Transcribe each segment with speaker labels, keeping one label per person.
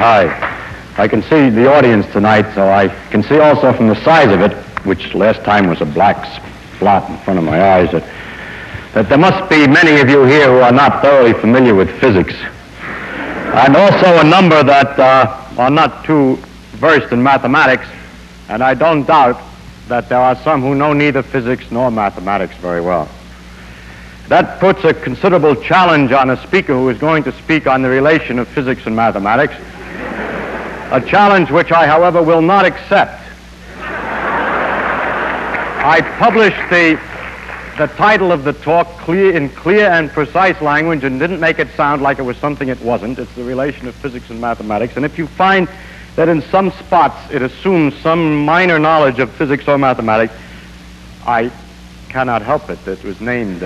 Speaker 1: Hi. I can see the audience tonight, so I can see also from the size of it, which last time was a black spot in front of my eyes, that there must be many of you here who are not thoroughly familiar with physics. And also a number that are not too versed in mathematics, and I don't doubt that there are some who know neither physics nor mathematics very well. That puts a considerable challenge on a speaker who is going to speak on the relation of physics and mathematics, a challenge which I, however, will not accept. I published the title of the talk in clear and precise language and didn't make it sound like it was something it wasn't. It's the relation of physics and mathematics. And if you find that in some spots it assumes some minor knowledge of physics or mathematics, I cannot help it. It was named.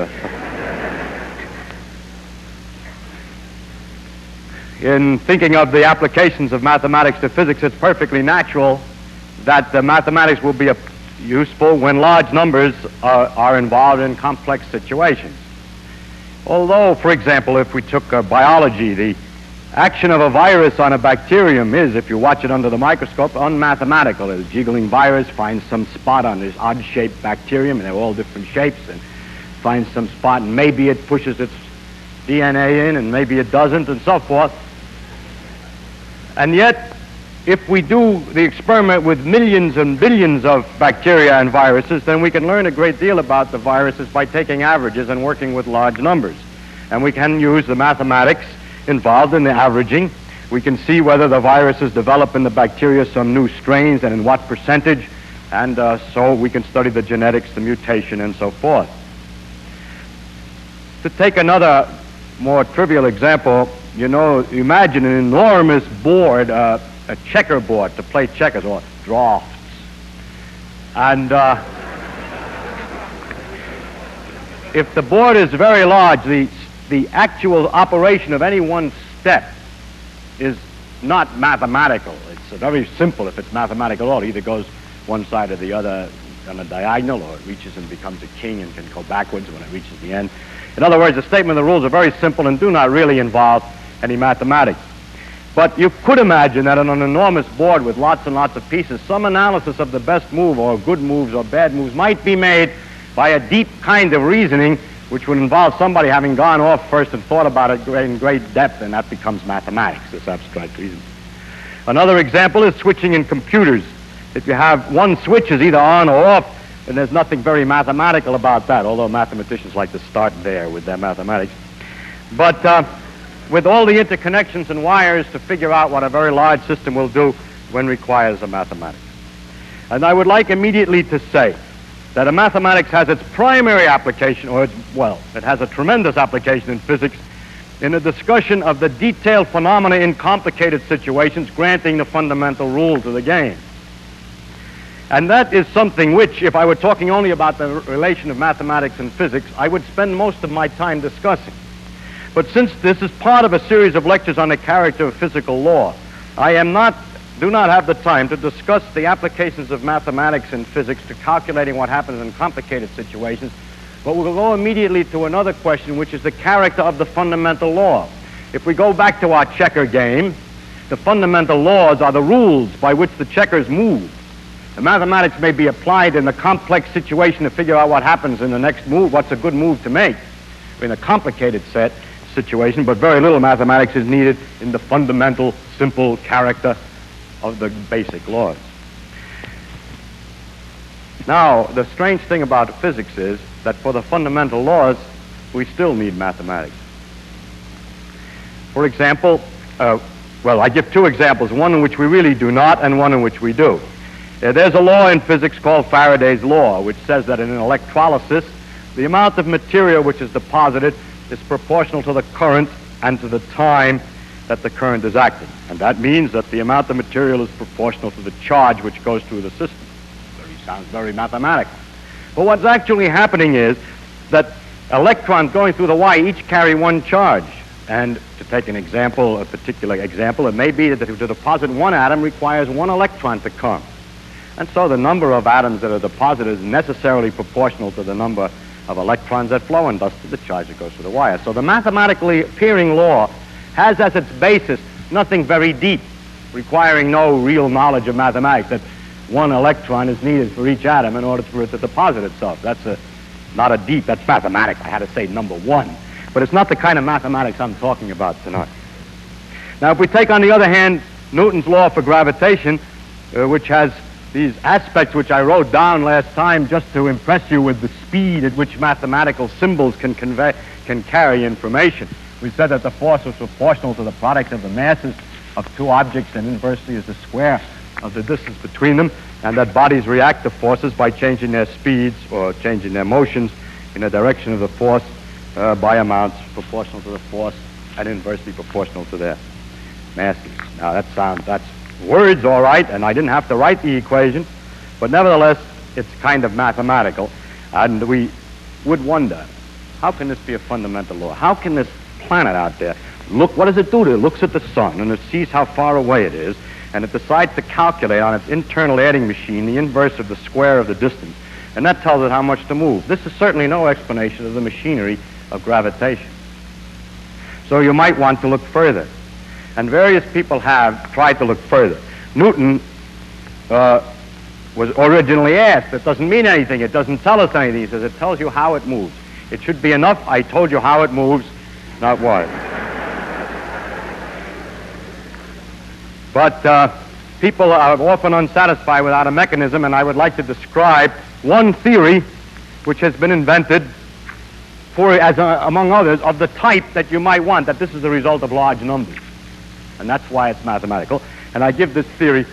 Speaker 1: In thinking of the applications of mathematics to physics, it's perfectly natural that the mathematics will be useful when large numbers are involved in complex situations. Although, for example, if we took biology, the action of a virus on a bacterium is, if you watch it under the microscope, unmathematical. A jiggling virus finds some spot on this odd-shaped bacterium, and they're all different shapes, and finds some spot, and maybe it pushes its DNA in, and maybe it doesn't, and so forth. And yet, if we do the experiment with millions and billions of bacteria and viruses, then we can learn a great deal about the viruses by taking averages and working with large numbers. And we can use the mathematics involved in the averaging. We can see whether the viruses develop in the bacteria some new strains and in what percentage, and so we can study the genetics, the mutation, and so forth. To take another more trivial example, you know, imagine an enormous board, a checkerboard to play checkers, or drafts. And if the board is very large, the actual operation of any one step is not mathematical. It's very simple if it's mathematical at all. It either goes one side or the other on a diagonal, or it reaches and becomes a king and can go backwards when it reaches the end. In other words, the statement of the rules are very simple and do not really involve any mathematics. But you could imagine that on an enormous board with lots and lots of pieces, some analysis of the best move or good moves or bad moves might be made by a deep kind of reasoning, which would involve somebody having gone off first and thought about it in great depth, and that becomes mathematics, this abstract reason. Another example is switching in computers. If you have one switch is either on or off, and there's nothing very mathematical about that, although mathematicians like to start there with their mathematics. But with all the interconnections and wires to figure out what a very large system will do, one requires a mathematics. And I would like immediately to say that a mathematics has its primary application, or it has a tremendous application in physics, in a discussion of the detailed phenomena in complicated situations, granting the fundamental rules of the game. And that is something which, if I were talking only about the relation of mathematics and physics, I would spend most of my time discussing. But since this is part of a series of lectures on the character of physical law, I do not have the time to discuss the applications of mathematics and physics to calculating what happens in complicated situations, but we'll go immediately to another question, which is the character of the fundamental law. If we go back to our checker game, the fundamental laws are the rules by which the checkers move. The mathematics may be applied in a complex situation to figure out what happens in the next move, what's a good move to make in a complicated situation, but very little mathematics is needed in the fundamental, simple character of the basic laws. Now, the strange thing about physics is that for the fundamental laws, we still need mathematics. For example, I give two examples, one in which we really do not and one in which we do. There's a law in physics called Faraday's law, which says that in an electrolysis, the amount of material which is deposited is proportional to the current and to the time that the current is acting. And that means that the amount of material is proportional to the charge which goes through the system. Sounds very mathematical. But what's actually happening is that electrons going through the wire each carry one charge. And to take an example, a particular example, it may be that to deposit one atom requires one electron to come. And so the number of atoms that are deposited is necessarily proportional to the number of electrons that flow, and thus to the charge that goes through the wire. So the mathematically appearing law has as its basis nothing very deep. requiring no real knowledge of mathematics, that one electron is needed for each atom in order for it to deposit itself. That's that's mathematics. I had to say number one. But it's not the kind of mathematics I'm talking about tonight. Now, if we take, on the other hand, Newton's law for gravitation, which has these aspects which I wrote down last time just to impress you with the speed at which mathematical symbols can carry information. We said that the force was proportional to the product of the masses of two objects and inversely is the square of the distance between them, and that bodies react to forces by changing their speeds or changing their motions in the direction of the force by amounts proportional to the force and inversely proportional to their masses. Now that's words, all right, and I didn't have to write the equation, but nevertheless it's kind of mathematical, and we would wonder, how can this be a fundamental law? How can this planet out there look, what does it do to it? It looks at the sun and it sees how far away it is, and it decides to calculate on its internal adding machine the inverse of the square of the distance, and that tells it how much to move. This is certainly no explanation of the machinery of gravitation. So you might want to look further, and various people have tried to look further. Newton was originally asked, it doesn't mean anything, it doesn't tell us anything. He says, it tells you how it moves. It should be enough, I told you how it moves, not what. But people are often unsatisfied without a mechanism, and I would like to describe one theory which has been invented among others, of the type that you might want, that this is the result of large numbers. And that's why it's mathematical. And I give this theory,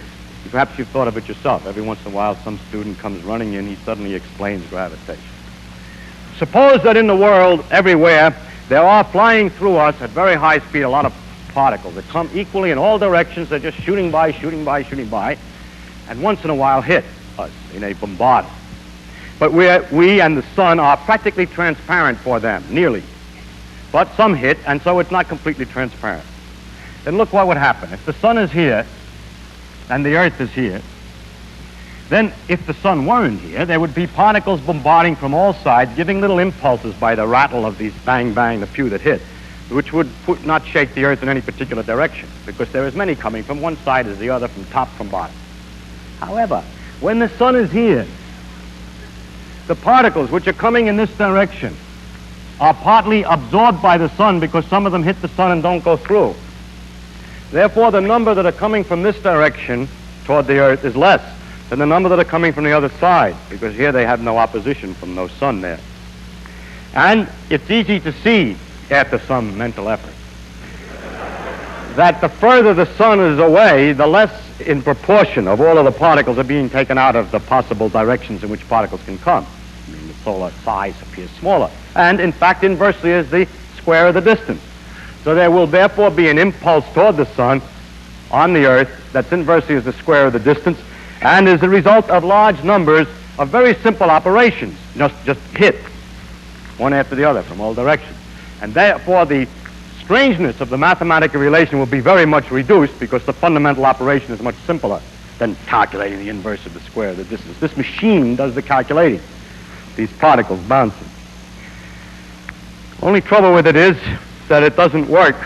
Speaker 1: perhaps you've thought of it yourself. Every once in a while some student comes running in, he suddenly explains gravitation. Suppose that in the world, everywhere, there are flying through us at very high speed a lot of particles that come equally in all directions. They're just shooting by, and once in a while hit us in a bombardment. But we and the sun are practically transparent for them, nearly. But some hit, and so it's not completely transparent. Then look what would happen. If the sun is here, and the earth is here, then if the sun weren't here, there would be particles bombarding from all sides, giving little impulses by the rattle of these bang, bang, the few that hit, which would not shake the earth in any particular direction, because there is many coming from one side as the other, from top, from bottom. However, when the sun is here, the particles which are coming in this direction are partly absorbed by the sun because some of them hit the sun and don't go through. Therefore, the number that are coming from this direction toward the earth is less than the number that are coming from the other side, because here they have no opposition from no sun there. And it's easy to see, after some mental effort, that the further the sun is away, the less in proportion of all of the particles are being taken out of the possible directions in which particles can come. I mean, the solar size appears smaller. And, in fact, inversely is the square of the distance. So there will therefore be an impulse toward the sun on the earth that's inversely as the square of the distance, and is the result of large numbers of very simple operations, just hit one after the other from all directions. And therefore the strangeness of the mathematical relation will be very much reduced, because the fundamental operation is much simpler than calculating the inverse of the square of the distance. This machine does the calculating, these particles bouncing. Only trouble with it is that it doesn't work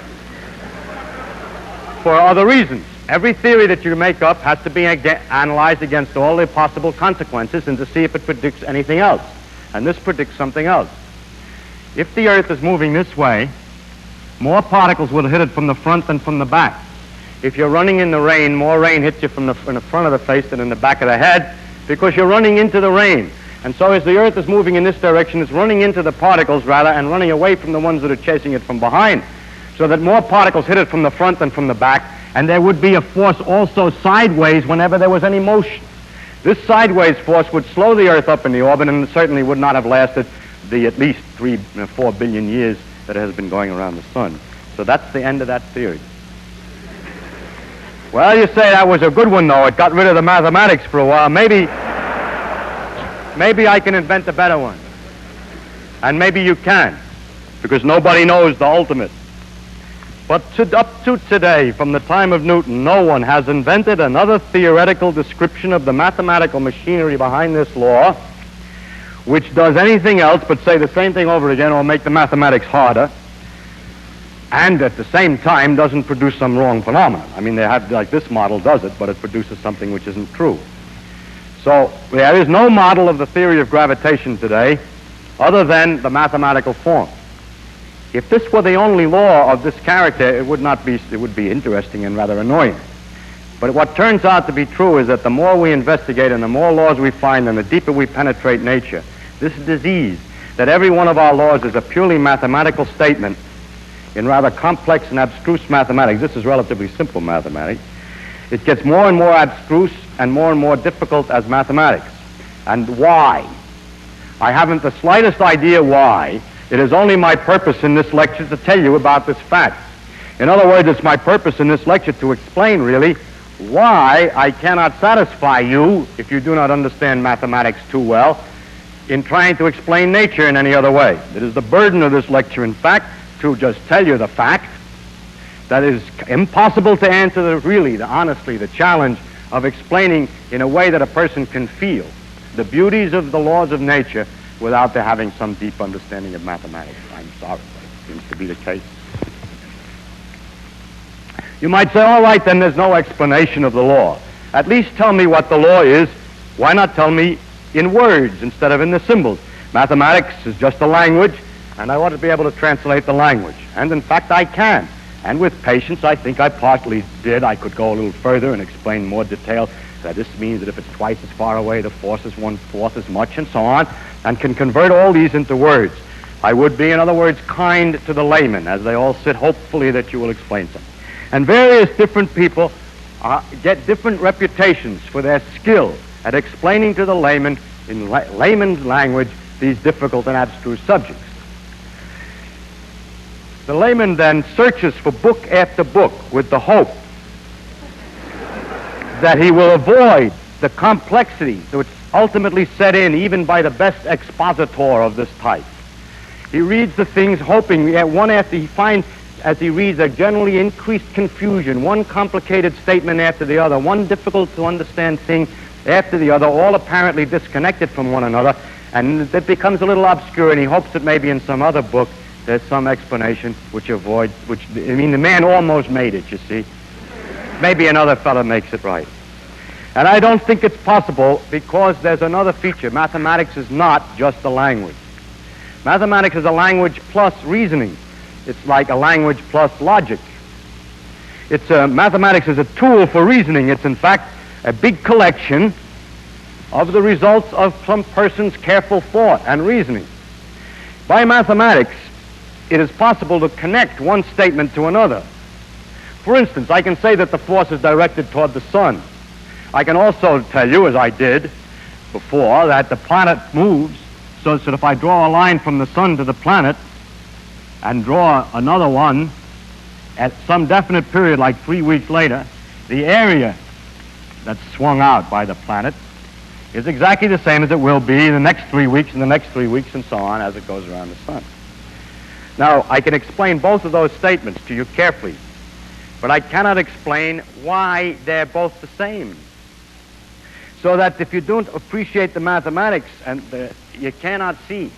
Speaker 1: for other reasons. Every theory that you make up has to be analyzed against all the possible consequences and to see if it predicts anything else. And this predicts something else. If the earth is moving this way, more particles will hit it from the front than from the back. If you're running in the rain, more rain hits you in the front of the face than in the back of the head, because you're running into the rain. And so as the earth is moving in this direction, it's running into the particles, rather, and running away from the ones that are chasing it from behind, so that more particles hit it from the front than from the back, and there would be a force also sideways whenever there was any motion. This sideways force would slow the earth up in the orbit, and it certainly would not have lasted the at least 4 billion years that it has been going around the sun. So that's the end of that theory. Well, you say that was a good one, though. It got rid of the mathematics for a while. Maybe I can invent a better one. And maybe you can, because nobody knows the ultimate. But up to today, from the time of Newton, no one has invented another theoretical description of the mathematical machinery behind this law, which does anything else but say the same thing over again or make the mathematics harder, and at the same time doesn't produce some wrong phenomenon. I mean, they have, like this model does it, but it produces something which isn't true. So there is no model of the theory of gravitation today other than the mathematical form. If this were the only law of this character, it would be interesting and rather annoying. But what turns out to be true is that the more we investigate and the more laws we find and the deeper we penetrate nature, this disease, that every one of our laws is a purely mathematical statement in rather complex and abstruse mathematics. This is relatively simple mathematics. It gets more and more abstruse and more difficult as mathematics. And why? I haven't the slightest idea why. It is only my purpose in this lecture to tell you about this fact. In other words, it's my purpose in this lecture to explain really why I cannot satisfy you, if you do not understand mathematics too well, in trying to explain nature in any other way. It is the burden of this lecture, in fact, to just tell you the fact that it is impossible to answer honestly, the challenge of explaining in a way that a person can feel the beauties of the laws of nature without their having some deep understanding of mathematics. I'm sorry, but it seems to be the case. You might say, all right, then there's no explanation of the law. At least tell me what the law is. Why not tell me in words instead of in the symbols? Mathematics is just a language, and I ought to be able to translate the language. And in fact, I can. And with patience, I think I partly did. I could go a little further and explain more detail. That this means that if it's twice as far away, the force is 1/4 as much, and so on, and can convert all these into words. I would be, in other words, kind to the layman, as they all sit, hopefully that you will explain something. And various different people get different reputations for their skill at explaining to the layman, in layman's language, these difficult and abstruse subjects. The layman then searches for book after book with the hope that he will avoid the complexity which ultimately set in even by the best expositor of this type. He reads the things hoping one after he finds, as he reads, a generally increased confusion, one complicated statement after the other, one difficult to understand thing after the other, all apparently disconnected from one another, and it becomes a little obscure, and he hopes that maybe in some other book there's some explanation the man almost made it, you see. Maybe another fellow makes it right. And I don't think it's possible because there's another feature. Mathematics is not just a language. Mathematics is a language plus reasoning. It's like a language plus logic. Mathematics is a tool for reasoning. It's in fact a big collection of the results of some person's careful thought and reasoning. By mathematics, it is possible to connect one statement to another. For instance, I can say that the force is directed toward the sun. I can also tell you, as I did before, that the planet moves so that if I draw a line from the sun to the planet and draw another one at some definite period, like 3 weeks later, the area that's swung out by the planet is exactly the same as it will be in the next 3 weeks and the next 3 weeks and so on as it goes around the sun. Now, I can explain both of those statements to you carefully, but I cannot explain why they're both the same. So that if you don't appreciate the mathematics, you cannot see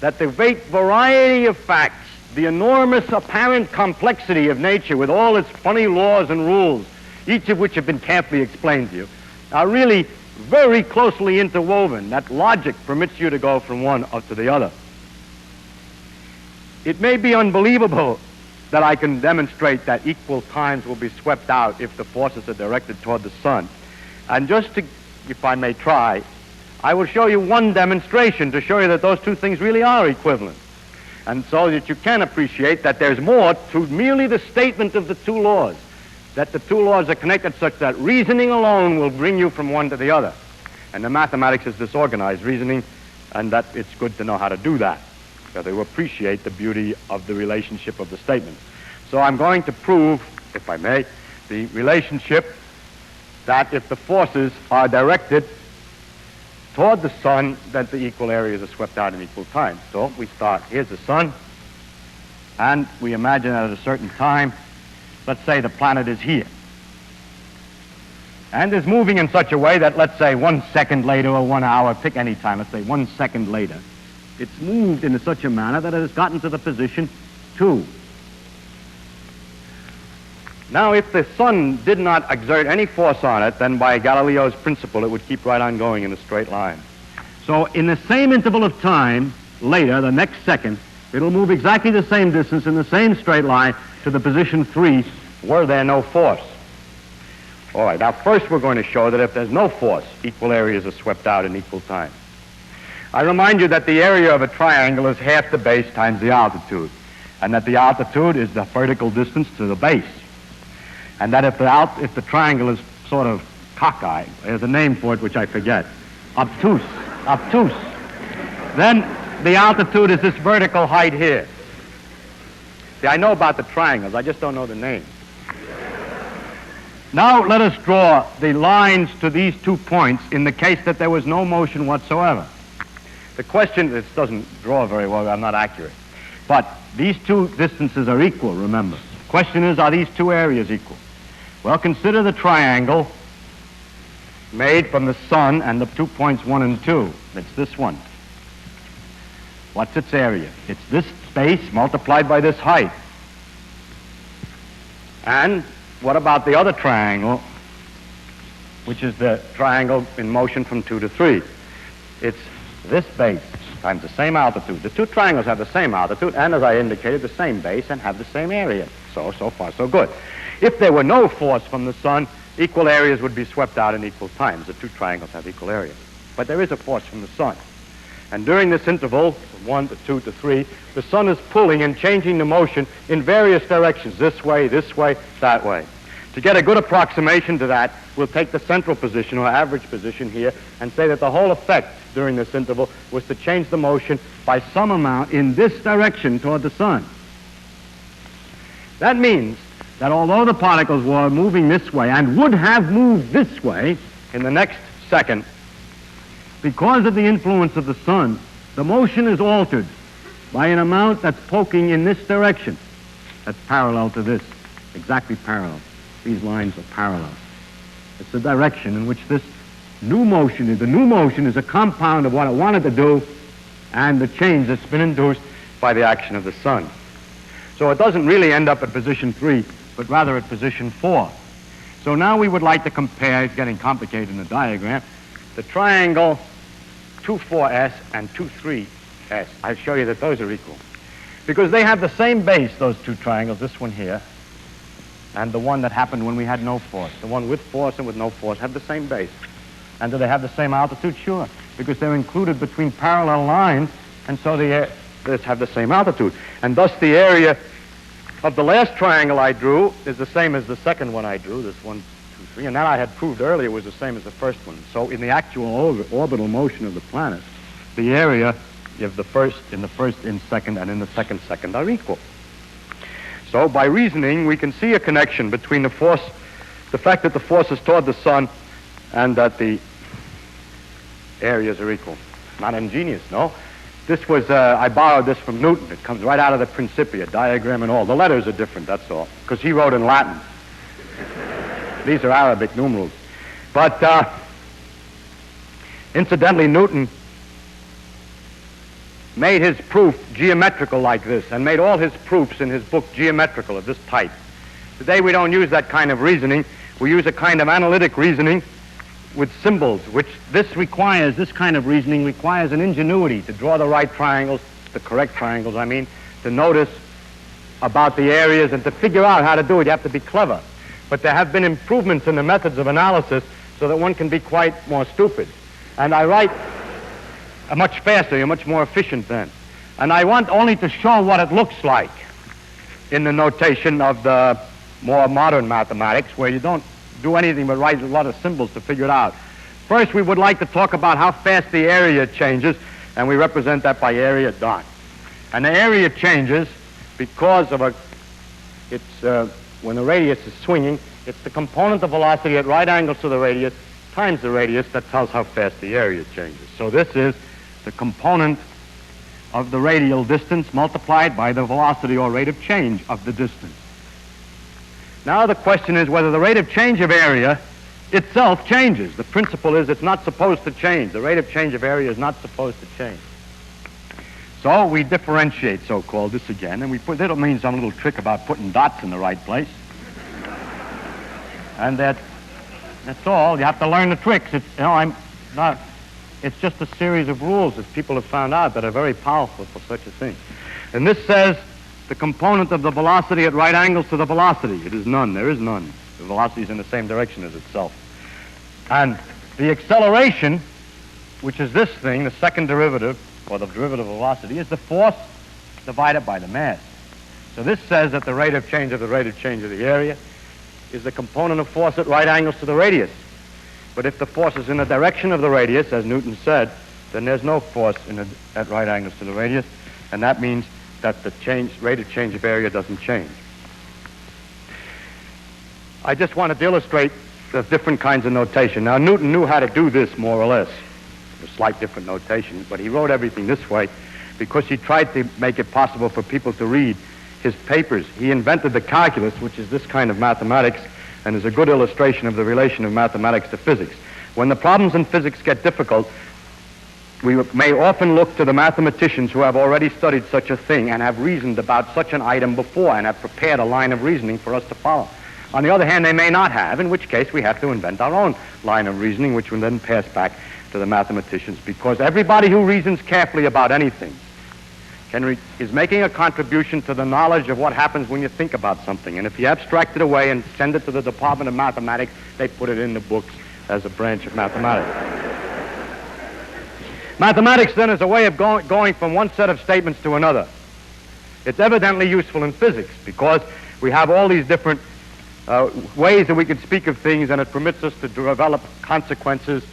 Speaker 1: that the great variety of facts, the enormous apparent complexity of nature with all its funny laws and rules, each of which have been carefully explained to you, are really very closely interwoven. That logic permits you to go from one up to the other. It may be unbelievable that I can demonstrate that equal times will be swept out if the forces are directed toward the sun. And just to, if I may try, I will show you one demonstration to show you that those two things really are equivalent. And so that you can appreciate that there's more to merely the statement of the two laws, that the two laws are connected such that reasoning alone will bring you from one to the other. And the mathematics is disorganized reasoning, and that it's good to know how to do that, so to appreciate the beauty of the relationship of the statement. So I'm going to prove, if I may, the relationship that if the forces are directed toward the sun, that the equal areas are swept out in equal time. So we start, here's the sun, and we imagine that at a certain time, let's say the planet is here, and is moving in such a way that, let's say, 1 second later or 1 hour, pick any time, let's say 1 second later, it's moved in such a manner that it has gotten to the position 2. Now, if the sun did not exert any force on it, then by Galileo's principle, it would keep right on going in a straight line. So in the same interval of time, later, the next second, it'll move exactly the same distance in the same straight line to the position 3, were there no force. All right, now first we're going to show that if there's no force, equal areas are swept out in equal time. I remind you that the area of a triangle is half the base times the altitude, and that the altitude is the vertical distance to the base. And that if the triangle is sort of cockeyed, there's a name for it which I forget, obtuse, then the altitude is this vertical height here. See, I know about the triangles, I just don't know the name. Now let us draw the lines to these 2 points in the case that there was no motion whatsoever. The question, this doesn't draw very well, I'm not accurate. But these 2 distances are equal, remember. The question is, are these 2 areas equal? Well, consider the triangle made from the sun and the 2 points 1 and 2. It's this one. What's its area? It's this space multiplied by this height. And what about the other triangle, which is the triangle in motion from 2 to 3? It's this base times the same altitude. The 2 triangles have the same altitude and, as I indicated, the same base and have the same area. So far, so good. If there were no force from the sun, equal areas would be swept out in equal times. The 2 triangles have equal areas. But there is a force from the sun. And during this interval, from 1 to 2 to 3, the sun is pulling and changing the motion in various directions, this way, that way. To get a good approximation to that, we'll take the central position or average position here and say that the whole effect during this interval was to change the motion by some amount in this direction toward the sun. That means that although the particles were moving this way and would have moved this way in the next second, because of the influence of the sun, the motion is altered by an amount that's poking in this direction. That's parallel to this, exactly parallel. These lines are parallel. It's the direction in which this new motion is. The new motion is a compound of what it wanted to do and the change that's been induced by the action of the sun. So it doesn't really end up at position 3, but rather at position 4. So now we would like to compare, it's getting complicated in the diagram, the triangle 2,4S and 2,3S. I'll show you that those are equal. Because they have the same base, those 2 triangles, this one here, and the one that happened when we had no force. The one with force and with no force have the same base. And do they have the same altitude? Sure, because they're included between parallel lines, and so they have the same altitude. And thus the area of the last triangle I drew is the same as the second one I drew, this 1, 2, 3, and that I had proved earlier was the same as the first one. So in the actual orbital motion of the planet, the area of the first, in second, and in the second are equal. So by reasoning, we can see a connection between the force, the fact that the force is toward the sun, and that the areas are equal. Not ingenious, no? This was, I borrowed this from Newton. It comes right out of the Principia, diagram and all. The letters are different, that's all, because he wrote in Latin. These are Arabic numerals. But incidentally, Newton made his proof geometrical like this, and made all his proofs in his book geometrical of this type. Today we don't use that kind of reasoning. We use a kind of analytic reasoning with symbols, which this kind of reasoning requires an ingenuity to draw the right triangles, the correct triangles, I mean, to notice about the areas and to figure out how to do it. You have to be clever. But there have been improvements in the methods of analysis so that one can be quite more stupid. And I write much faster, you're much more efficient then. And I want only to show what it looks like in the notation of the more modern mathematics, where you don't do anything but write a lot of symbols to figure it out. First, we would like to talk about how fast the area changes, and we represent that by area dot. And the area changes because of when the radius is swinging, it's the component of velocity at right angles to the radius times the radius that tells how fast the area changes. So this is the component of the radial distance multiplied by the velocity or rate of change of the distance. Now the question is whether the rate of change of area itself changes. The principle is it's not supposed to change. The rate of change of area is not supposed to change. So we differentiate, so-called, this again, and we put, that'll mean some little trick about putting dots in the right place. And that's all. You have to learn the tricks. It's just a series of rules that people have found out that are very powerful for such a thing. And this says the component of the velocity at right angles to the velocity. It is none. There is none. The velocity is in the same direction as itself. And the acceleration, which is this thing, the second derivative, or the derivative of velocity, is the force divided by the mass. So this says that the rate of change of the area is the component of force at right angles to the radius. But if the force is in the direction of the radius, as Newton said, then there's no force at right angles to the radius, and that means that the rate of change of area doesn't change. I just wanted to illustrate the different kinds of notation. Now, Newton knew how to do this, more or less, a slight different notation, but he wrote everything this way because he tried to make it possible for people to read his papers. He invented the calculus, which is this kind of mathematics, and is a good illustration of the relation of mathematics to physics. When the problems in physics get difficult, we may often look to the mathematicians who have already studied such a thing and have reasoned about such an item before and have prepared a line of reasoning for us to follow. On the other hand, they may not have, in which case we have to invent our own line of reasoning, which will then pass back to the mathematicians, because everybody who reasons carefully about anything is making a contribution to the knowledge of what happens when you think about something. And if you abstract it away and send it to the Department of Mathematics, they put it in the books as a branch of mathematics. Mathematics, then, is a way of going from one set of statements to another. It's evidently useful in physics because we have all these different ways that we can speak of things, and it permits us to develop consequences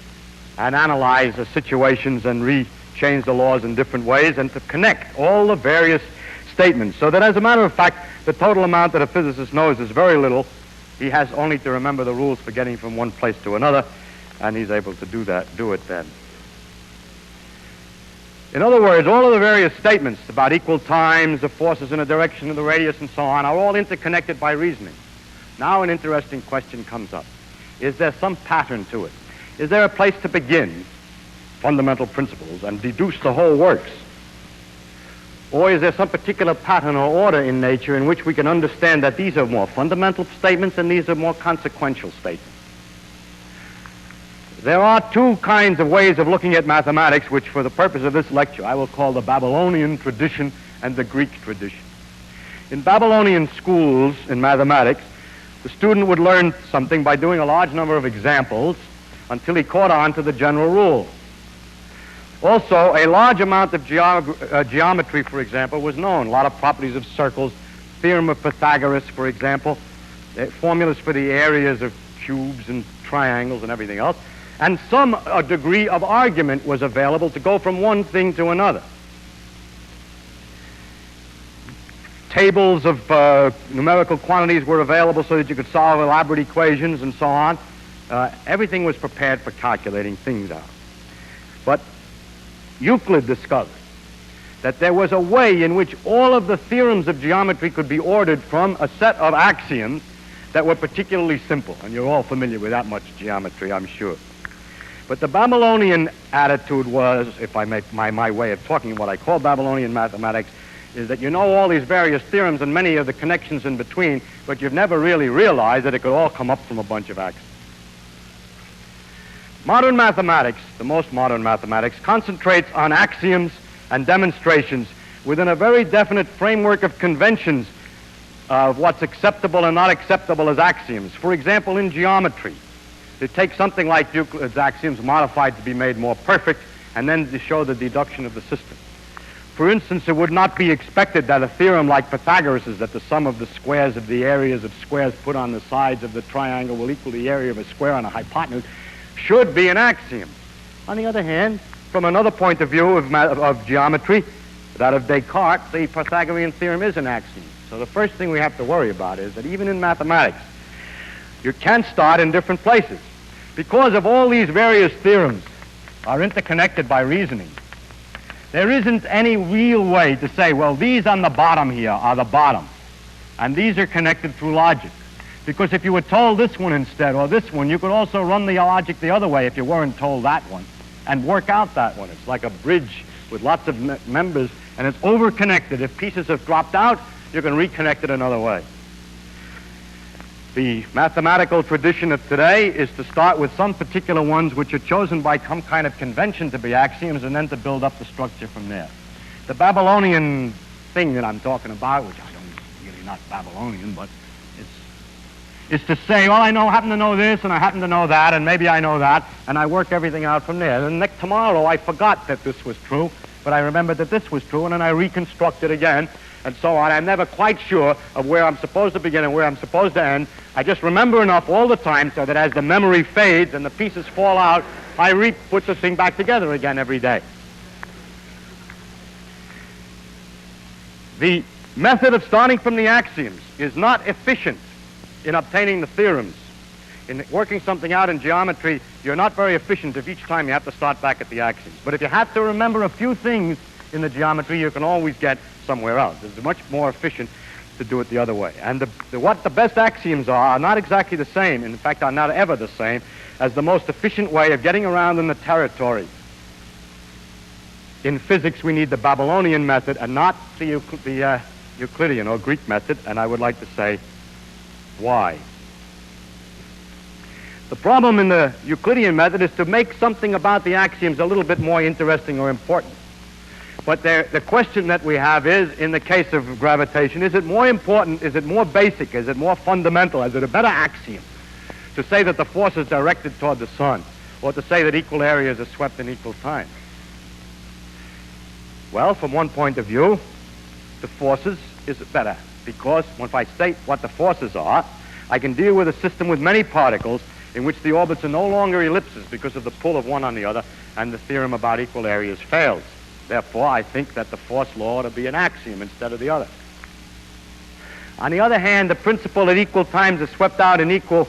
Speaker 1: and analyze the situations and change the laws in different ways and to connect all the various statements. So that, as a matter of fact, the total amount that a physicist knows is very little. He has only to remember the rules for getting from one place to another, and he's able to do it then. In other words, all of the various statements about equal times, the forces in a direction of the radius, and so on, are all interconnected by reasoning. Now an interesting question comes up. Is there some pattern to it? Is there a place to begin fundamental principles and deduce the whole works? Or is there some particular pattern or order in nature in which we can understand that these are more fundamental statements and these are more consequential statements? There are two kinds of ways of looking at mathematics, which for the purpose of this lecture I will call the Babylonian tradition and the Greek tradition. In Babylonian schools in mathematics, the student would learn something by doing a large number of examples until he caught on to the general rule. Also, a large amount of geometry, for example, was known. A lot of properties of circles, theorem of Pythagoras, for example, formulas for the areas of cubes and triangles and everything else. And some degree of argument was available to go from one thing to another. Tables of numerical quantities were available so that you could solve elaborate equations and so on. Everything was prepared for calculating things out. But Euclid discovered that there was a way in which all of the theorems of geometry could be ordered from a set of axioms that were particularly simple. And you're all familiar with that much geometry, I'm sure. But the Babylonian attitude was, if I make my way of talking what I call Babylonian mathematics, is that you know all these various theorems and many of the connections in between, but you've never really realized that it could all come up from a bunch of axioms. Modern mathematics, the most modern mathematics, concentrates on axioms and demonstrations within a very definite framework of conventions of what's acceptable and not acceptable as axioms. For example, in geometry, to take something like Euclid's axioms modified to be made more perfect and then to show the deduction of the system. For instance, it would not be expected that a theorem like Pythagoras' is that the sum of the squares of the areas of squares put on the sides of the triangle will equal the area of a square on a hypotenuse should be an axiom. On the other hand, from another point of view of geometry, that of Descartes, the Pythagorean theorem is an axiom. So the first thing we have to worry about is that even in mathematics, you can start in different places. Because of all these various theorems are interconnected by reasoning, there isn't any real way to say, well, these on the bottom here are the bottom, and these are connected through logic. Because if you were told this one instead, or this one, you could also run the logic the other way if you weren't told that one, and work out that one. It's like a bridge with lots of members, and it's over-connected. If pieces have dropped out, you can reconnect it another way. The mathematical tradition of today is to start with some particular ones which are chosen by some kind of convention to be axioms and then to build up the structure from there. The Babylonian thing that I'm talking about, which I don't really not Babylonian, but it's to say, well, I happen to know this and I happen to know that and maybe I know that, and I work everything out from there. And tomorrow I forgot that this was true, but I remembered that this was true, and then I reconstruct it again, and so on. I'm never quite sure of where I'm supposed to begin and where I'm supposed to end. I just remember enough all the time so that as the memory fades and the pieces fall out, I put the thing back together again every day. The method of starting from the axioms is not efficient in obtaining the theorems. In working something out in geometry, you're not very efficient if each time you have to start back at the axioms. But if you have to remember a few things in the geometry, you can always get somewhere else. It's much more efficient to do it the other way. And what the best axioms are not exactly the same, in fact are not ever the same, as the most efficient way of getting around in the territory. In physics, we need the Babylonian method and not the Euclidean or Greek method, and I would like to say why. The problem in the Euclidean method is to make something about the axioms a little bit more interesting or important. But the question that we have is, in the case of gravitation, is it more important, is it more basic, is it more fundamental, is it a better axiom to say that the force is directed toward the sun, or to say that equal areas are swept in equal time? Well, from one point of view, the forces is better, because if I state what the forces are, I can deal with a system with many particles in which the orbits are no longer ellipses because of the pull of one on the other, and the theorem about equal areas fails. Therefore, I think that the force law ought to be an axiom instead of the other. On the other hand, the principle that equal times are swept out in equal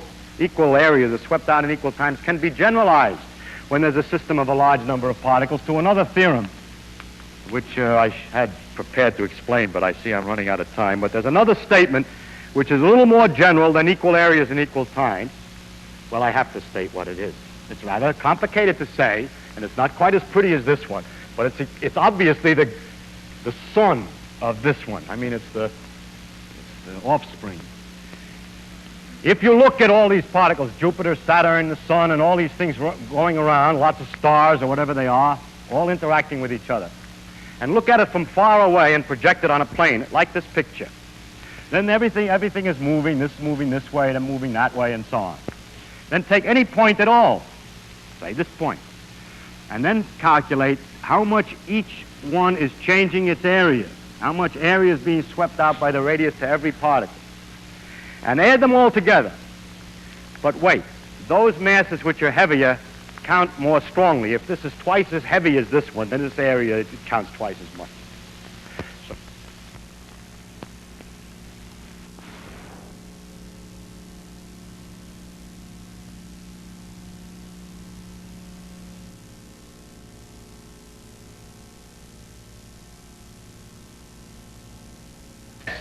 Speaker 1: areas are swept out in equal times can be generalized when there's a system of a large number of particles to another theorem, which I had prepared to explain, but I see I'm running out of time. But there's another statement which is a little more general than equal areas in equal times. Well, I have to state what it is. It's rather complicated to say, and it's not quite as pretty as this one, but it's obviously the son of this one. I mean, it's the offspring. If you look at all these particles, Jupiter, Saturn, the sun, and all these things going around, lots of stars or whatever they are, all interacting with each other, and look at it from far away and project it on a plane, like this picture, then everything is moving this way, and moving that way, and so on. Then take any point at all, say this point, and then calculate how much each one is changing its area, how much area is being swept out by the radius to every particle, and add them all together. But wait, those masses which are heavier count more strongly. If this is twice as heavy as this one, then this area, it counts twice as much. So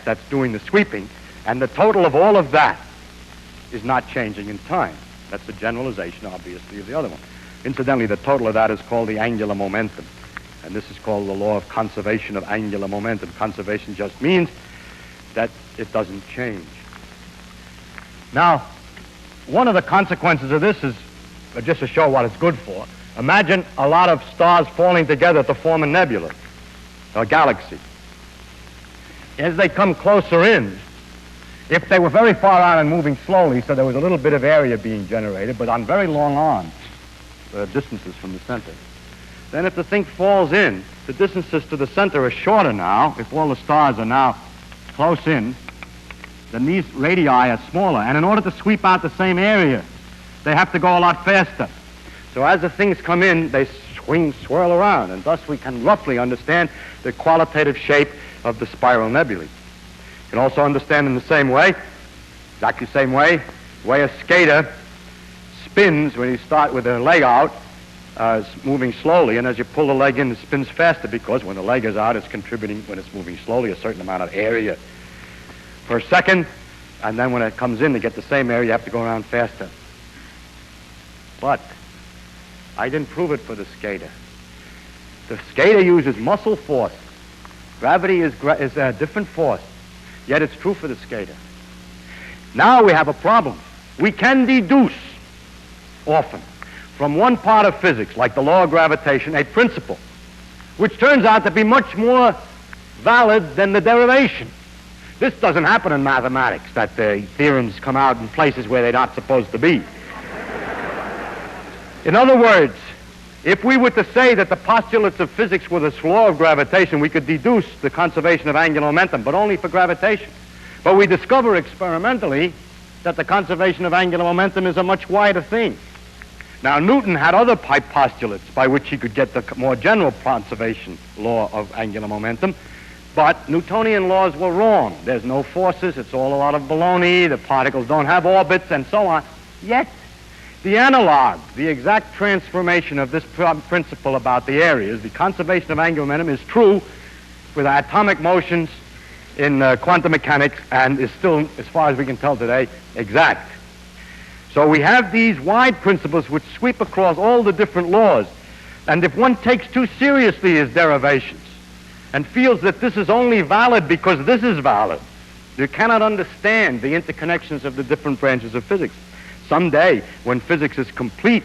Speaker 1: that's doing the sweeping, and the total of all of that is not changing in time. That's the generalization, obviously, of the other one. Incidentally, the total of that is called the angular momentum, and this is called the law of conservation of angular momentum. Conservation just means that it doesn't change. Now, one of the consequences of this is, just to show what it's good for, imagine a lot of stars falling together to form a nebula, or a galaxy. As they come closer in, if they were very far out and moving slowly, so there was a little bit of area being generated, but on very long arms, distances from the center, then if the thing falls in, the distances to the center are shorter now. If all the stars are now close in, then these radii are smaller. And in order to sweep out the same area, they have to go a lot faster. So as the things come in, they swirl around, and thus we can roughly understand the qualitative shape of the spiral nebulae. You can also understand in the same way, exactly the same way, the way a skater spins when you start with a leg out, moving slowly, and as you pull the leg in, it spins faster, because when the leg is out, it's contributing, when it's moving slowly, a certain amount of area per second, and then when it comes in to get the same area, you have to go around faster. But I didn't prove it for the skater. The skater uses muscle force. Gravity is a different force. Yet it's true for the skater. Now we have a problem. We can deduce often from one part of physics, like the law of gravitation, a principle which turns out to be much more valid than the derivation. This doesn't happen in mathematics, that the theorems come out in places where they're not supposed to be. In other words, if we were to say that the postulates of physics were this law of gravitation, we could deduce the conservation of angular momentum, but only for gravitation. But we discover experimentally that the conservation of angular momentum is a much wider thing. Now, Newton had other postulates by which he could get the more general conservation law of angular momentum, but Newtonian laws were wrong. There's no forces, it's all a lot of baloney, the particles don't have orbits, and so on. Yet, the analog, the exact transformation of this principle about the areas, the conservation of angular momentum, is true with atomic motions in quantum mechanics and is still, as far as we can tell today, exact. So we have these wide principles which sweep across all the different laws. And if one takes too seriously his derivations and feels that this is only valid because this is valid, you cannot understand the interconnections of the different branches of physics. Someday, when physics is complete,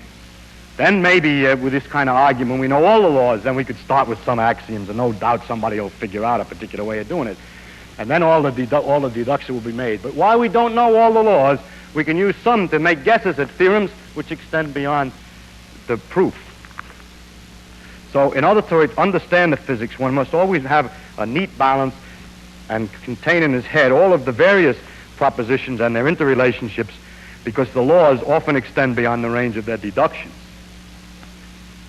Speaker 1: then maybe with this kind of argument, we know all the laws, then we could start with some axioms, and no doubt somebody will figure out a particular way of doing it. And then all the deduction will be made. But while we don't know all the laws, we can use some to make guesses at theorems which extend beyond the proof. So in order to understand the physics, one must always have a neat balance and contain in his head all of the various propositions and their interrelationships, because the laws often extend beyond the range of their deductions.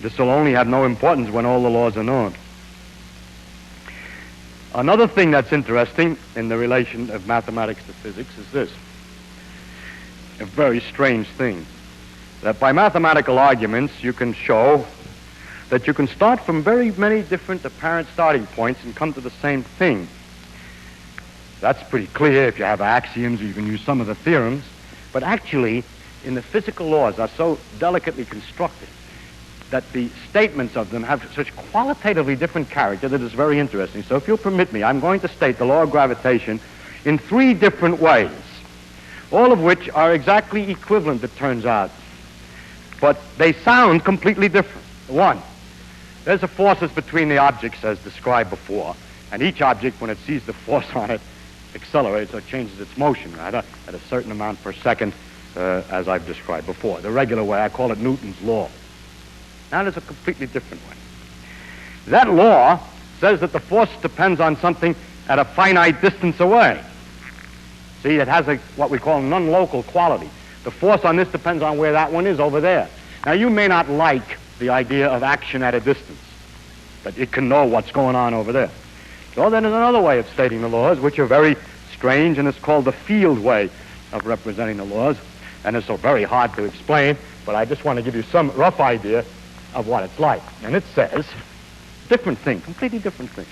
Speaker 1: This will only have no importance when all the laws are known. Another thing that's interesting in the relation of mathematics to physics is this, a very strange thing, that by mathematical arguments you can show that you can start from very many different apparent starting points and come to the same thing. That's pretty clear if you have axioms, or you can use some of the theorems, but actually in the physical laws are so delicately constructed that the statements of them have such qualitatively different character that it's very interesting. So if you'll permit me, I'm going to state the law of gravitation in 3 different ways, all of which are exactly equivalent, it turns out, but they sound completely different. 1, there's a forces between the objects as described before, and each object, when it sees the force on it, accelerates or changes its motion, rather, at a certain amount per second, as I've described before. The regular way, I call it Newton's law. Now there's a completely different way. That law says that the force depends on something at a finite distance away. See, it has what we call non-local quality. The force on this depends on where that one is over there. Now, you may not like the idea of action at a distance, but it can know what's going on over there. So then there's another way of stating the laws, which are very strange, and it's called the field way of representing the laws. And it's so very hard to explain, but I just want to give you some rough idea of what it's like. And it says, different thing, completely different thing,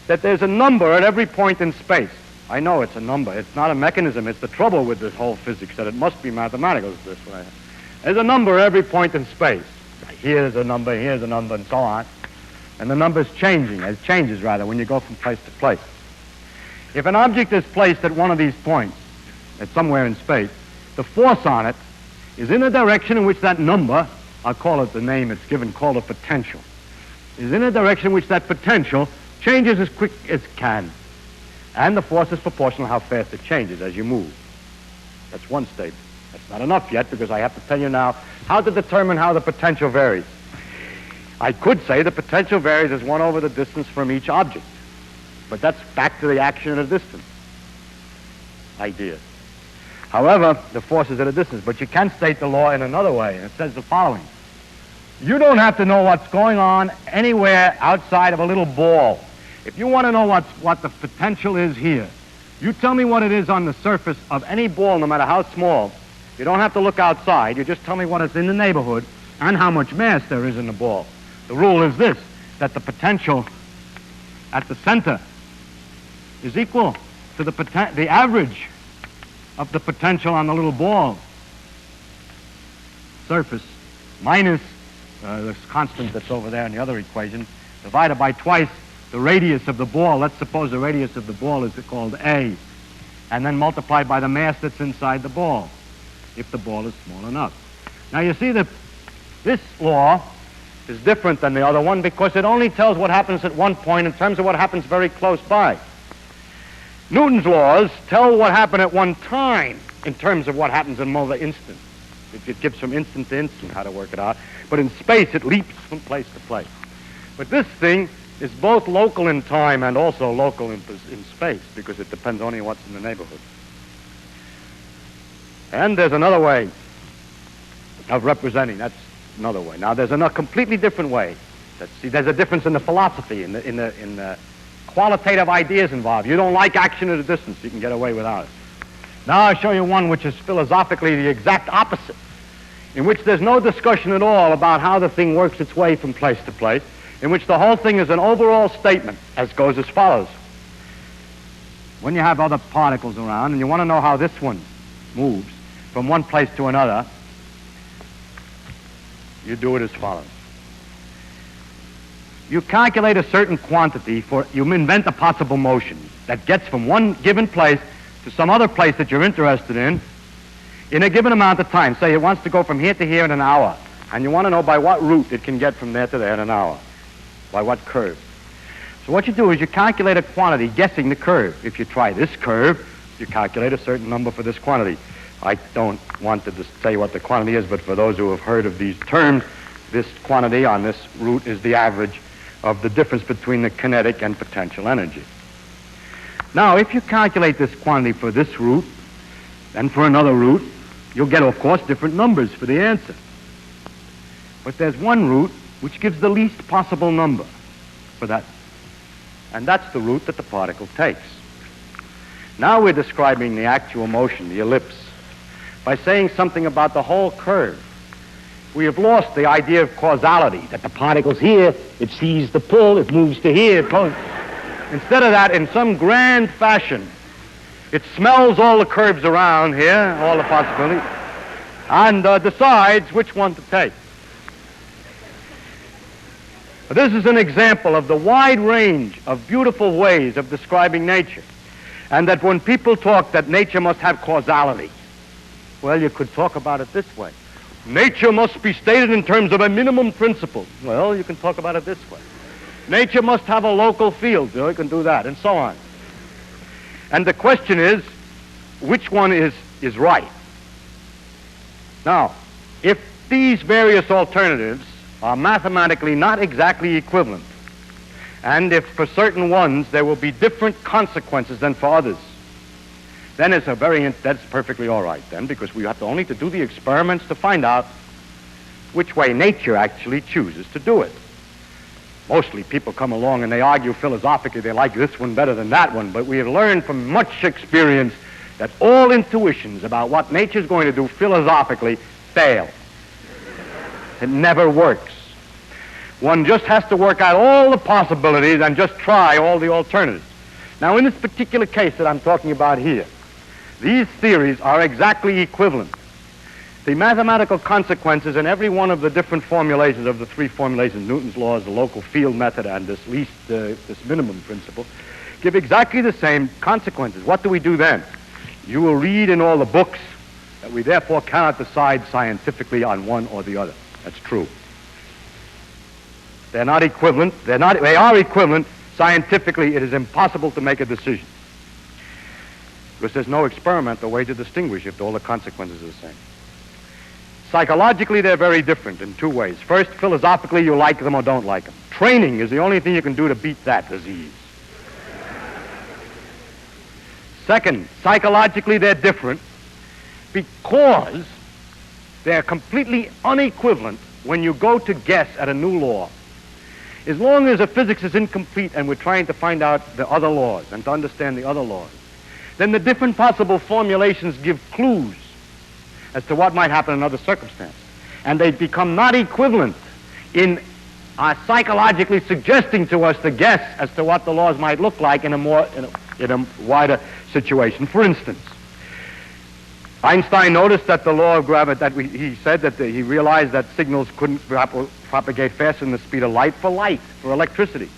Speaker 1: that there's a number at every point in space. I know it's a number. It's not a mechanism. It's the trouble with this whole physics, that it must be mathematical this way. There's a number at every point in space. Here's a number, and so on. And the number's changing. It changes, rather, when you go from place to place. If an object is placed at one of these points, at somewhere in space, the force on it is in a direction in which that number, I'll call it the name it's given, called a potential, is in a direction in which that potential changes as quick as it can. And the force is proportional to how fast it changes as you move. That's one statement. That's not enough yet, because I have to tell you now how to determine how the potential varies. I could say the potential varies as 1 over the distance from each object, but that's back to the action at a distance idea. However, the force is at a distance, but you can state the law in another way, and it says the following. You don't have to know what's going on anywhere outside of a little ball. If you want to know what the potential is here, you tell me what it is on the surface of any ball, no matter how small. You don't have to look outside. You just tell me what is in the neighborhood and how much mass there is in the ball. The rule is this, that the potential at the center is equal to the average of the potential on the little ball surface minus this constant that's over there in the other equation, divided by twice the radius of the ball. Let's suppose the radius of the ball is called A. and then multiplied by the mass that's inside the ball, if the ball is small enough. Now you see that this law is different than the other one because it only tells what happens at one point in terms of what happens very close by. Newton's laws tell what happened at one time in terms of what happens in another instant. It gives from instant to instant how to work it out. But in space, it leaps from place to place. But this thing is both local in time and also local in space because it depends only on what's in the neighborhood. And there's another way of representing. That's another way. Now, there's a completely different way. See, there's a difference in the philosophy, in the qualitative ideas involved. You don't like action at a distance. You can get away without it. Now I'll show you one which is philosophically the exact opposite, in which there's no discussion at all about how the thing works its way from place to place, in which the whole thing is an overall statement, as goes as follows. When you have other particles around and you want to know how this one moves from one place to another, you do it as follows. You calculate a certain quantity you invent a possible motion that gets from one given place to some other place that you're interested in a given amount of time. Say it wants to go from here to here in an hour, and you want to know by what route it can get from there to there in an hour, by what curve. So what you do is you calculate a quantity guessing the curve. If you try this curve, you calculate a certain number for this quantity. I don't want to just say what the quantity is, but for those who have heard of these terms, this quantity on this route is the average of the difference between the kinetic and potential energy. Now, if you calculate this quantity for this route and for another route, you'll get, of course, different numbers for the answer. But there's one route which gives the least possible number for that, and that's the route that the particle takes. Now we're describing the actual motion, the ellipse, by saying something about the whole curve. We have lost the idea of causality, that the particle's here, it sees the pull, it moves to here, it goes. Instead of that, in some grand fashion, it smells all the curves around here, all the possibilities, and decides which one to take. This is an example of the wide range of beautiful ways of describing nature, and that when people talk that nature must have causality, well, you could talk about it this way. Nature must be stated in terms of a minimum principle. Well, you can talk about it this way. Nature must have a local field. You can do that, and so on. And the question is, which one is right? Now, if these various alternatives are mathematically not exactly equivalent, and if for certain ones there will be different consequences than for others, then that's perfectly all right then, because we have only to do the experiments to find out which way nature actually chooses to do it. Mostly people come along and they argue philosophically they like this one better than that one, but we have learned from much experience that all intuitions about what nature's going to do philosophically fail. It never works. One just has to work out all the possibilities and just try all the alternatives. Now, in this particular case that I'm talking about here, these theories are exactly equivalent. The mathematical consequences in every one of the different formulations of the three formulations, Newton's laws, the local field method, and this minimum principle, give exactly the same consequences. What do we do then? You will read in all the books that we therefore cannot decide scientifically on one or the other. That's true. They're not equivalent. They are equivalent. Scientifically, it is impossible to make a decision, because there's no experimental way to distinguish if all the consequences are the same. Psychologically, they're very different in two ways. First, philosophically, you like them or don't like them. Training is the only thing you can do to beat that disease. Second, psychologically, they're different because they're completely unequivalent when you go to guess at a new law. As long as a physics is incomplete and we're trying to find out the other laws and to understand the other laws, then the different possible formulations give clues as to what might happen in other circumstances. And they become not equivalent in psychologically suggesting to us to guess as to what the laws might look like in a wider situation. For instance, Einstein noticed that the law of gravity, he said that he realized that signals couldn't propagate faster than the speed of light, for electricity.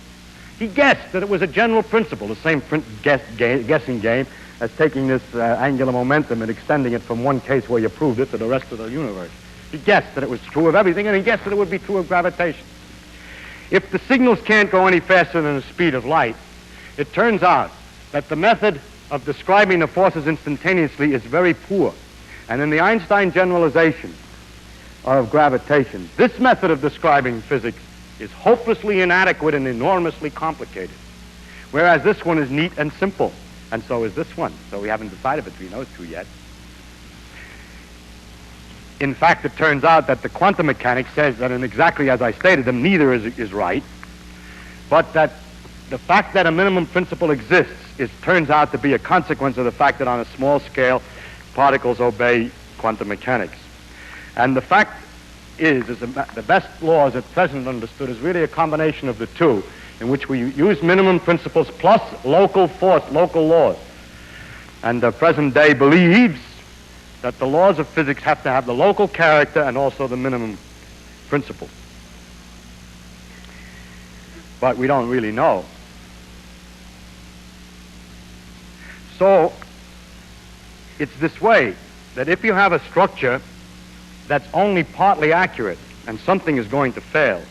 Speaker 1: He guessed that it was a general principle, the same guessing game as taking this angular momentum and extending it from one case where you proved it to the rest of the universe. He guessed that it was true of everything, and he guessed that it would be true of gravitation. If the signals can't go any faster than the speed of light, it turns out that the method of describing the forces instantaneously is very poor. And in the Einstein generalization of gravitation, this method of describing physics is hopelessly inadequate and enormously complicated, whereas this one is neat and simple, and so is this one. So we haven't decided between those two yet. In fact, it turns out that the quantum mechanics says that, and exactly as I stated them, neither is right, but that the fact that a minimum principle exists turns out to be a consequence of the fact that on a small scale, particles obey quantum mechanics. And the fact is the best laws at present understood is really a combination of the two, in which we use minimum principles plus local force, local laws. And the present day believes that the laws of physics have to have the local character and also the minimum principle. But we don't really know. So it's this way, that if you have a structure that's only partly accurate and something is going to fail,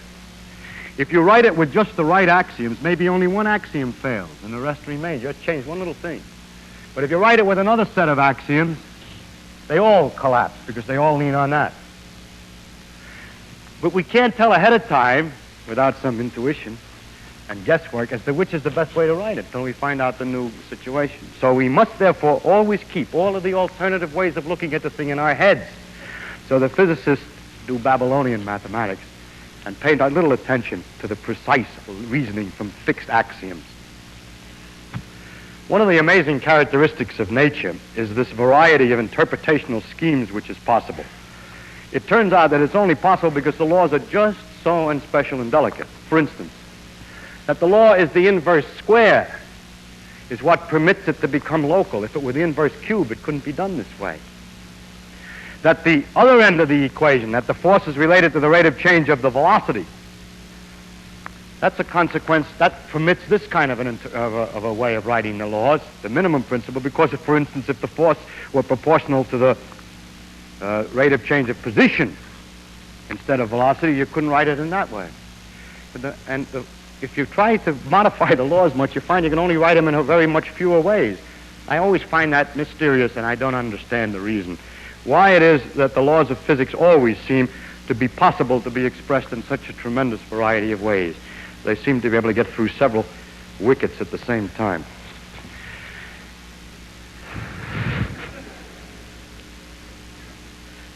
Speaker 1: if you write it with just the right axioms, maybe only one axiom fails and the rest remains. You just change one little thing. But if you write it with another set of axioms, they all collapse because they all lean on that. But we can't tell ahead of time, without some intuition and guesswork, as to which is the best way to write it until we find out the new situation. So we must therefore always keep all of the alternative ways of looking at the thing in our heads. So the physicists do Babylonian mathematics and pay little attention to the precise reasoning from fixed axioms. One of the amazing characteristics of nature is this variety of interpretational schemes which is possible. It turns out that it's only possible because the laws are just so unspecial and delicate. For instance, that the law is the inverse square is what permits it to become local. If it were the inverse cube, it couldn't be done this way. That the other end of the equation, that the force is related to the rate of change of the velocity, that's a consequence that permits this kind of a way of writing the laws, the minimum principle, because, for instance, if the force were proportional to the rate of change of position instead of velocity, you couldn't write it in that way. If you try to modify the laws much, you find you can only write them in very much fewer ways. I always find that mysterious, and I don't understand the reason why it is that the laws of physics always seem to be possible to be expressed in such a tremendous variety of ways. They seem to be able to get through several wickets at the same time.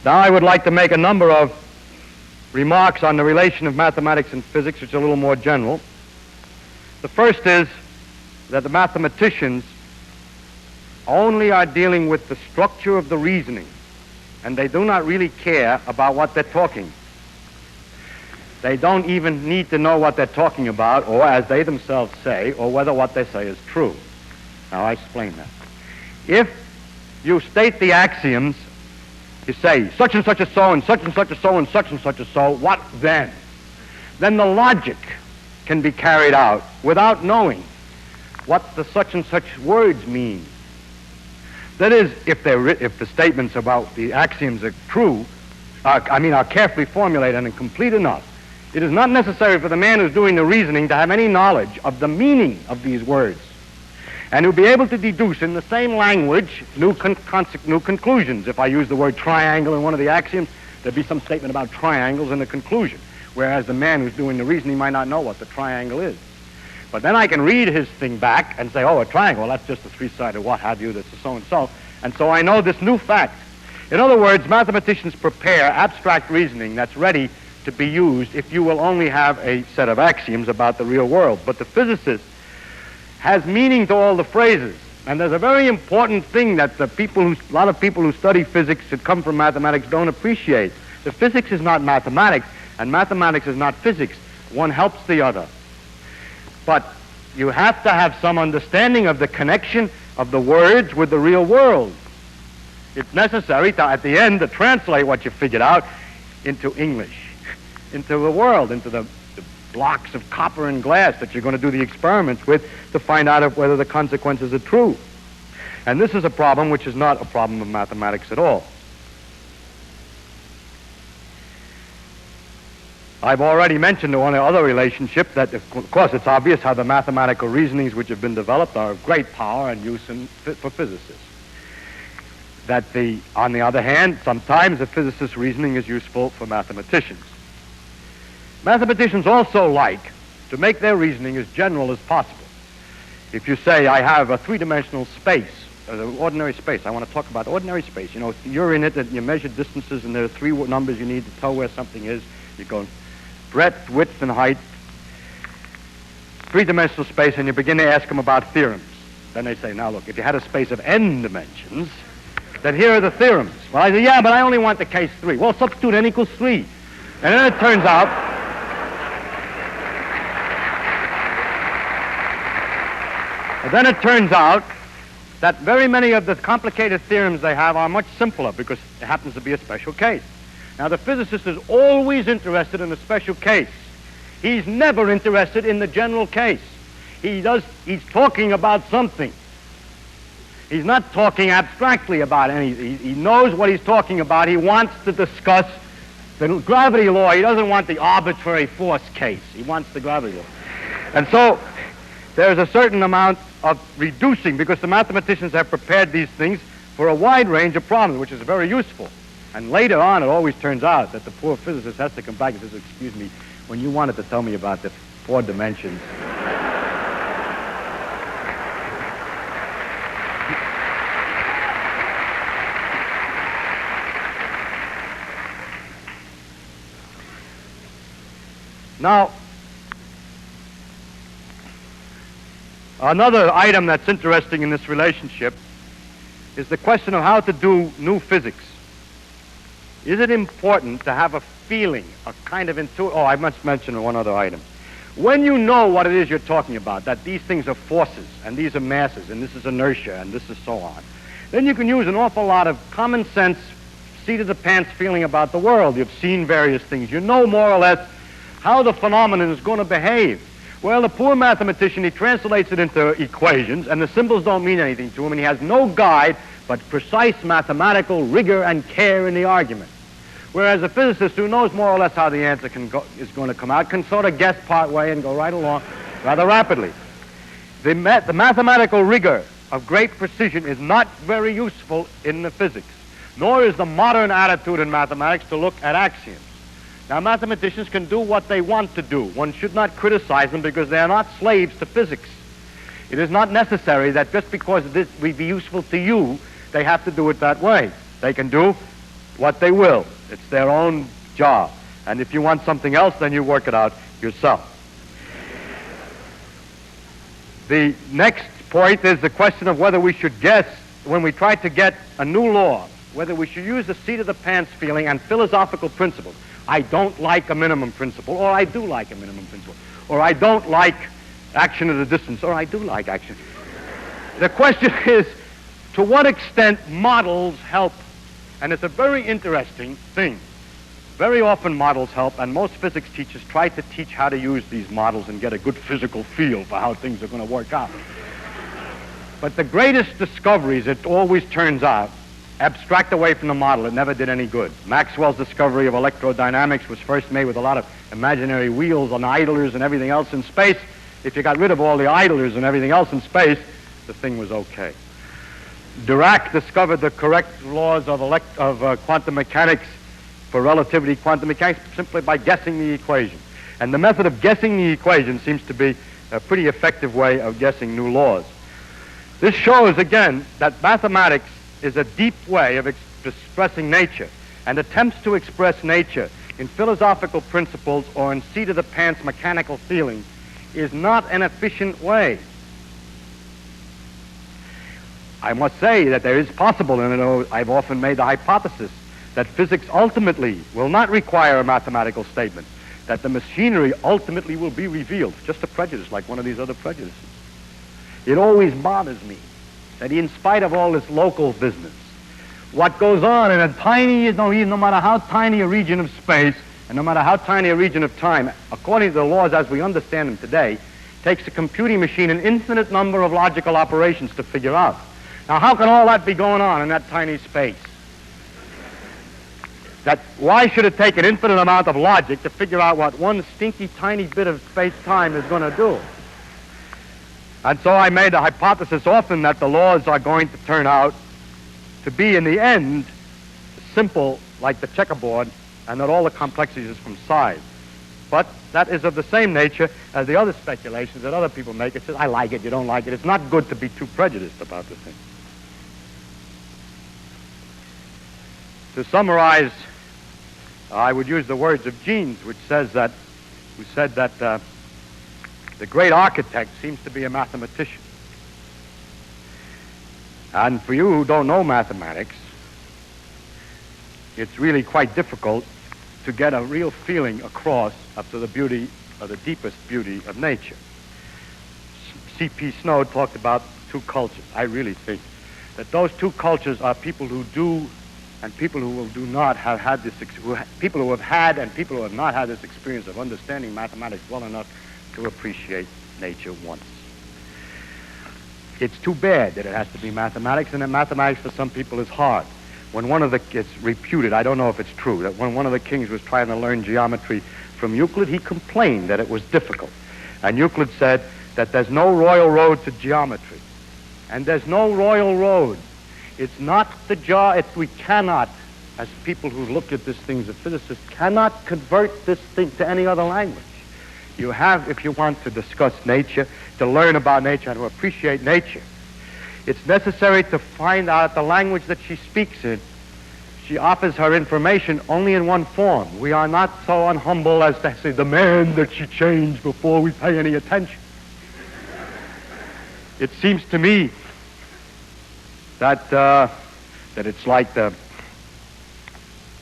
Speaker 1: Now I would like to make a number of remarks on the relation of mathematics and physics, which are a little more general. The first is that the mathematicians only are dealing with the structure of the reasoning, and they do not really care about what they're talking. They don't even need to know what they're talking about, or as they themselves say, or whether what they say is true. Now I explain that. If you state the axioms, you say such and such is so, and such and such is so, and such is so, what then? Then the logic can be carried out without knowing what the such and such words mean. That is, if the statements about the axioms are true, are carefully formulated and complete enough, it is not necessary for the man who's doing the reasoning to have any knowledge of the meaning of these words, and he'll be able to deduce in the same language new conclusions. If I use the word triangle in one of the axioms, there'd be some statement about triangles in the conclusion, whereas the man who's doing the reasoning might not know what the triangle is. But then I can read his thing back and say, oh, a triangle, well, that's just a three-sided what have you, that's a so-and-so, and so I know this new fact. In other words, mathematicians prepare abstract reasoning that's ready to be used if you will only have a set of axioms about the real world. But the physicist has meaning to all the phrases, and there's a very important thing that a lot of people who study physics that come from mathematics don't appreciate. The physics is not mathematics, and mathematics is not physics. One helps the other. But you have to have some understanding of the connection of the words with the real world. It's necessary to, at the end, to translate what you figured out into English, into the world, into the blocks of copper and glass that you're going to do the experiments with to find out whether the consequences are true. And this is a problem which is not a problem of mathematics at all. I've already mentioned one other relationship that, of course, it's obvious how the mathematical reasonings which have been developed are of great power and use for physicists. That on the other hand, sometimes a physicist's reasoning is useful for mathematicians. Mathematicians also like to make their reasoning as general as possible. If you say, I have a three-dimensional space, ordinary space, I want to talk about ordinary space. You know, you're in it and you measure distances and there are three numbers you need to tell where something is. You go breadth, width, and height, three-dimensional space, and you begin to ask them about theorems. Then they say, now look, if you had a space of n dimensions, then here are the theorems. Well, I say, yeah, but I only want the case 3. Well, substitute n equals 3. And then it turns out that very many of the complicated theorems they have are much simpler because it happens to be a special case. Now, the physicist is always interested in a special case. He's never interested in the general case. He's talking about something. He's not talking abstractly about anything. He knows what he's talking about. He wants to discuss the gravity law. He doesn't want the arbitrary force case. He wants the gravity law. And so there's a certain amount of reducing because the mathematicians have prepared these things for a wide range of problems, which is very useful. And later on, it always turns out that the poor physicist has to come back and says, excuse me, when you wanted to tell me about the 4 dimensions. Now, another item that's interesting in this relationship is the question of how to do new physics. Is it important to have a feeling, a kind of intuition? Oh, I must mention one other item. When you know what it is you're talking about, that these things are forces, and these are masses, and this is inertia, and this is so on, then you can use an awful lot of common sense, seat-of-the-pants feeling about the world. You've seen various things. You know more or less how the phenomenon is going to behave. Well, the poor mathematician, he translates it into equations, and the symbols don't mean anything to him, and he has no guide but precise mathematical rigor and care in the argument. Whereas a physicist who knows more or less how the answer is going to come out can sort of guess part way and go right along rather rapidly. The mathematical rigor of great precision is not very useful in the physics, nor is the modern attitude in mathematics to look at axioms. Now, mathematicians can do what they want to do. One should not criticize them because they are not slaves to physics. It is not necessary that just because this will be useful to you, they have to do it that way. They can do what they will. It's their own job. And if you want something else, then you work it out yourself. The next point is the question of whether we should guess, when we try to get a new law, whether we should use the seat-of-the-pants feeling and philosophical principles. I don't like a minimum principle, or I do like a minimum principle, or I don't like action at a distance, or I do like action. The question is, to what extent models help? And it's a very interesting thing. Very often models help, and most physics teachers try to teach how to use these models and get a good physical feel for how things are going to work out. But the greatest discoveries, it always turns out, abstract away from the model. It never did any good. Maxwell's discovery of electrodynamics was first made with a lot of imaginary wheels and idlers and everything else in space. If you got rid of all the idlers and everything else in space, the thing was okay. Dirac discovered the correct laws of quantum mechanics for relativity quantum mechanics simply by guessing the equation. And the method of guessing the equation seems to be a pretty effective way of guessing new laws. This shows, again, that mathematics is a deep way of expressing nature, and attempts to express nature in philosophical principles or in seat-of-the-pants mechanical feeling is not an efficient way. I must say that there is possible, and I've often made the hypothesis, that physics ultimately will not require a mathematical statement, that the machinery ultimately will be revealed, just a prejudice like one of these other prejudices. It always bothers me that in spite of all this local business, what goes on in a tiny, no matter how tiny a region of space, and no matter how tiny a region of time, according to the laws as we understand them today, takes a computing machine an infinite number of logical operations to figure out. Now, how can all that be going on in that tiny space? Why should it take an infinite amount of logic to figure out what one stinky tiny bit of space-time is going to do? And so I made the hypothesis often that the laws are going to turn out to be, in the end, simple like the checkerboard, and that all the complexity is from size. But that is of the same nature as the other speculations that other people make. It says, I like it, you don't like it. It's not good to be too prejudiced about the thing. To summarize, I would use the words of Jeans, who said that the great architect seems to be a mathematician. And for you who don't know mathematics, it's really quite difficult to get a real feeling across up to the beauty, or the deepest beauty of nature. C.P. Snow talked about two cultures. I really think that those two cultures are people who do and people who do not have had this, people who have had and people who have not had this experience of understanding mathematics well enough to appreciate nature once. It's too bad that it has to be mathematics, and that mathematics for some people is hard. When one of the, it's reputed, I don't know if it's true, that when one of the kings was trying to learn geometry from Euclid, he complained that it was difficult. And Euclid said that there's no royal road to geometry. And there's no royal road. It's not we cannot, as people who look at this thing as a physicist, cannot convert this thing to any other language. You have, if you want to discuss nature, to learn about nature and to appreciate nature, it's necessary to find out the language that she speaks in. She offers her information only in one form. We are not so unhumble as to say, demand that she change before we pay any attention. It seems to me that it's like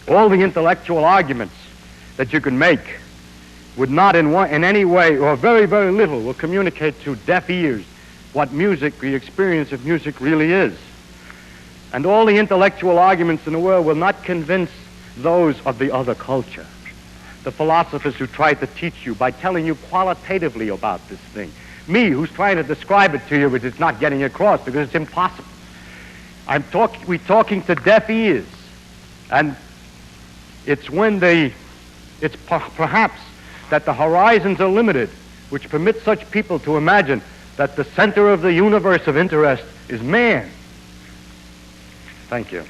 Speaker 1: all the intellectual arguments that you can make would not in any way, or very, very little, will communicate to deaf ears what music, the experience of music really is. And all the intellectual arguments in the world will not convince those of the other culture. The philosophers who try to teach you by telling you qualitatively about this thing. Me, who's trying to describe it to you, but it's not getting across because it's impossible. We're talking to deaf ears. And it's when it's perhaps that the horizons are limited, which permit such people to imagine that the center of the universe of interest is man. Thank you.